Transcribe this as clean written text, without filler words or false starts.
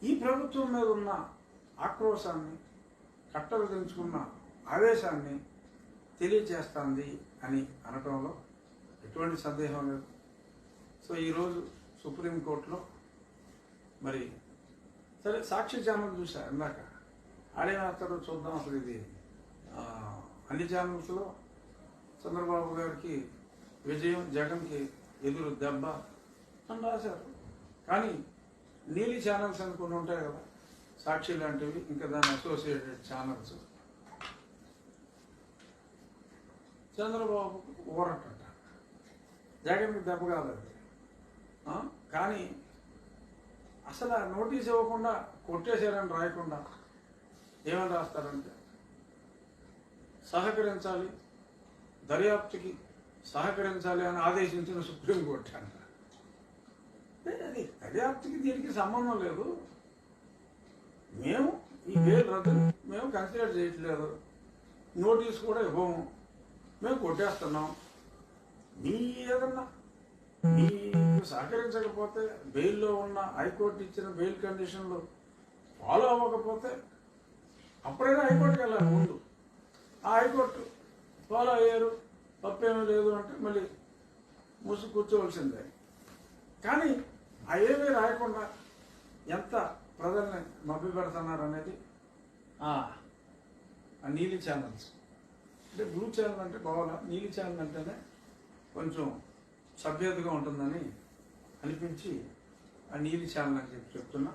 ఈ ప్రభుత్వం మీద ఉన్న ఆక్రోశాన్ని, కట్టలు తెంచుకున్న ఆవేశాన్ని తెలియచేస్తుంది అని అనటంలో ఎటువంటి సందేహం లేదు. సో ఈరోజు సుప్రీంకోర్టులో మరి సరే సాక్షి ఛానల్ చూసా ఇందాక, ఆడేమేస్తాడో చూద్దాం. అసలు ఇది అన్ని ఛానల్స్లో చంద్రబాబు గారికి విజయం, జగన్కి ఎదురు దెబ్బ అని రాశారు. కానీ నీలి ఛానల్స్ అని కొన్ని ఉంటాయి కదా, సాక్షి లాంటివి, ఇంకా దాని అసోసియేటెడ్ ఛానల్స్, చంద్రబాబు ఊరటట, జగన్కి దెబ్బ కాలేదు. కానీ అసలు నోటీస్ ఇవ్వకుండా కొట్టేశారని రాయకుండా ఏమని రాస్తారంటే సహకరించాలి, దర్యాప్తుకి సహకరించాలి అని ఆదేశించిన సుప్రీంకోర్టు అంట. అది దర్యాప్తుకి దీనికి సంబంధం లేదు, మేము ఈ బెయిల్ రద్దుని మేము కన్సిడర్ చేయట్లేదు, నోటీస్ కూడా ఇవ్వము, మేము కొట్టేస్తున్నాం. మీ ఏదన్నా మీకు సహకరించకపోతే, బెయిల్లో ఉన్న హైకోర్టు ఇచ్చిన బెయిల్ కండిషన్లు ఫాలో అవ్వకపోతే అప్పుడైనా హైకోర్టుకి వెళ్ళాలి ముందు. ఆ హైకోర్టు ఫాలో అయ్యారు, తప్పేమీ లేదు అంటే మళ్ళీ మూసి కూర్చోవలసిందే. కానీ అవేమీ రాయకుండా ఎంత ప్రజల్ని మభ్య పెడుతున్నారు అనేది ఆ నీలి ఛానల్స్. అంటే బ్లూ ఛానల్ అంటే బాగా, నీలి ఛానల్ అంటేనే కొంచెం సభ్యతగా ఉంటుందని అనిపించి ఆ నీలి ఛానల్ అని చెప్తున్నా.